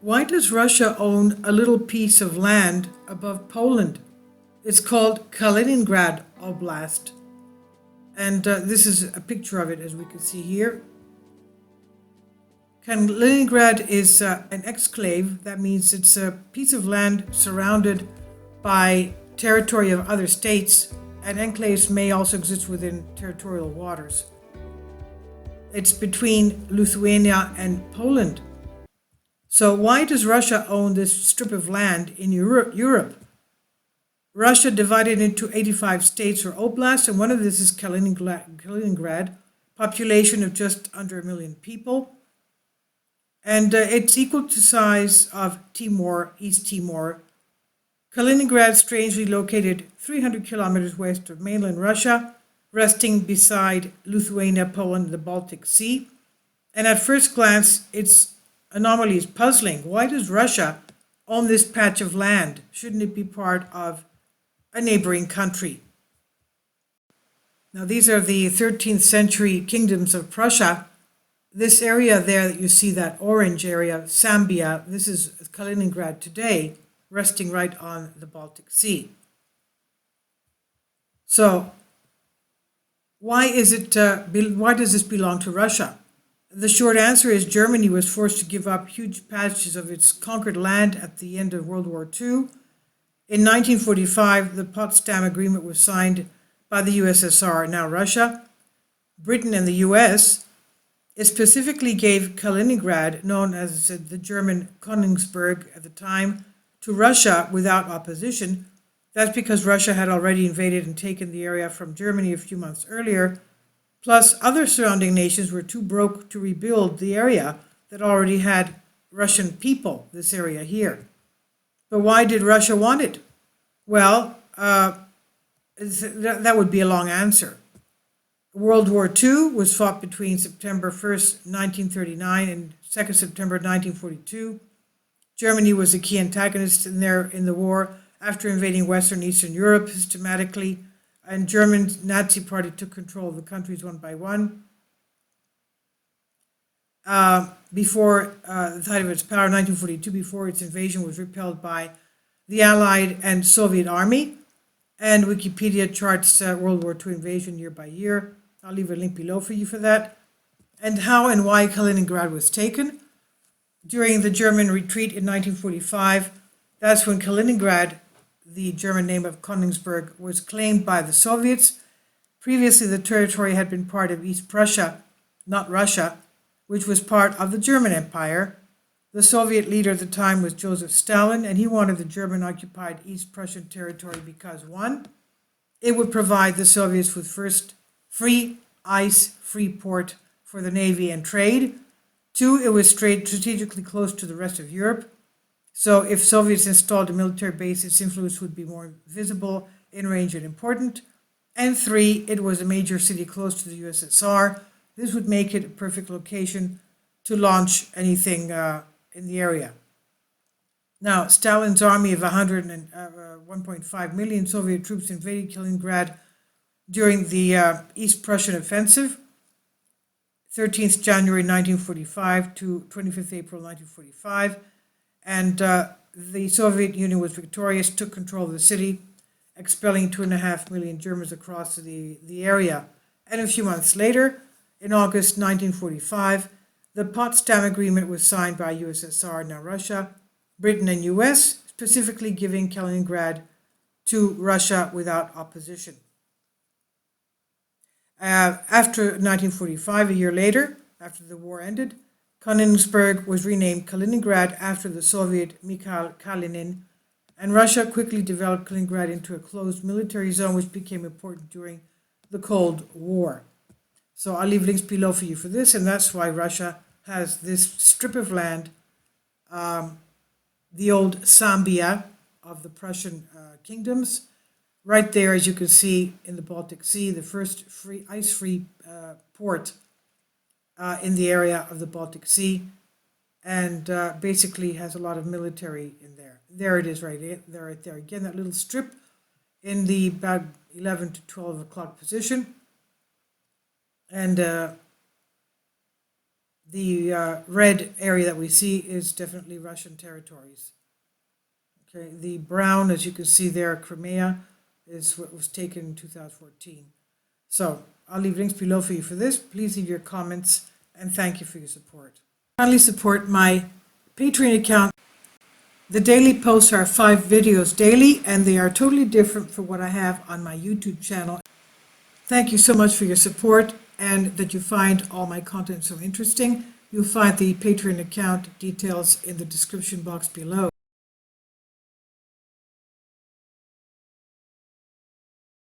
Why does Russia own a little piece of land above Poland? It's called Kaliningrad Oblast. And this is a picture of it, as we can see here. Kaliningrad is an exclave. That means it's a piece of land surrounded by territory of other states, and enclaves may also exist within territorial waters. It's between Lithuania and Poland. So why does Russia own this strip of land in Europe? Russia divided into 85 states or oblasts, and one of this is Kaliningrad, population of just under 1 million people. And it's equal to size of Timor, East Timor. Kaliningrad, strangely located 300 kilometers west of mainland Russia, resting beside Lithuania, Poland, and the Baltic Sea. And at first glance, its anomaly is puzzling. Why does Russia own this patch of land? Shouldn't it be part of a neighboring country? Now, these are the 13th century kingdoms of Prussia. This area there that you see, that orange area, Sambia, this is Kaliningrad today, resting right on the Baltic Sea. So, why does this belong to Russia? The short answer is Germany was forced to give up huge patches of its conquered land at the end of World War II. In 1945, the Potsdam Agreement was signed by the USSR, now Russia. Britain and the US, it specifically gave Kaliningrad, known as the German Königsberg at the time, to Russia without opposition. That's because Russia had already invaded and taken the area from Germany a few months earlier. Plus, other surrounding nations were too broke to rebuild the area that already had Russian people, this area here. But why did Russia want it? Well, that would be a long answer. World War II was fought between September 1st, 1939 and 2nd September 1942. Germany was a key antagonist in the war after invading Western and Eastern Europe systematically, and German Nazi Party took control of the countries one by one. Before the height of its power, 1942, before its invasion was repelled by the Allied and Soviet army, and Wikipedia charts World War II invasion year by year. I'll leave a link below for you for that. And how and why Kaliningrad was taken. During the German retreat in 1945, that's when Kaliningrad, the German name of Königsberg, was claimed by the Soviets. Previously, the territory had been part of East Prussia, not Russia, which was part of the German Empire. The Soviet leader at the time was Joseph Stalin, and he wanted the German-occupied East Prussian territory because, one, it would provide the Soviets with first free ice, free port for the Navy and trade. Two, it was strategically close to the rest of Europe. So if Soviets installed a military base, its influence would be more visible, in range, and important. And three, it was a major city close to the USSR. This would make it a perfect location to launch anything in the area. Now, Stalin's army of 1.5 million Soviet troops invaded Kaliningrad during the East Prussian offensive, 13th January 1945 to 25th April 1945. And the Soviet Union was victorious, took control of the city, expelling 2.5 million Germans across the area. And a few months later, in August 1945, the Potsdam Agreement was signed by USSR, now Russia, Britain, and US, specifically giving Kaliningrad to Russia without opposition. After 1945, a year later, after the war ended, Königsberg was renamed Kaliningrad after the Soviet Mikhail Kalinin, and Russia quickly developed Kaliningrad into a closed military zone, which became important during the Cold War. So I'll leave links below for you for this, and that's why Russia has this strip of land, the old Sambia of the Prussian kingdoms, right there, as you can see, in the Baltic Sea, the first ice-free port in the area of the Baltic Sea, and basically has a lot of military in there. There it is, right there. Again, that little strip in the about 11 to 12 o'clock position. And The red area that we see is definitely Russian territories. Okay, the brown, as you can see there, Crimea, is what was taken in 2014. So I'll leave links below for you for this. Please leave your comments, and thank you for your support. Kindly support my Patreon account. The daily posts are 5 videos daily, and they are totally different from what I have on my YouTube channel. Thank you so much for your support and that you find all my content so interesting. You'll find the Patreon account details in the description box below.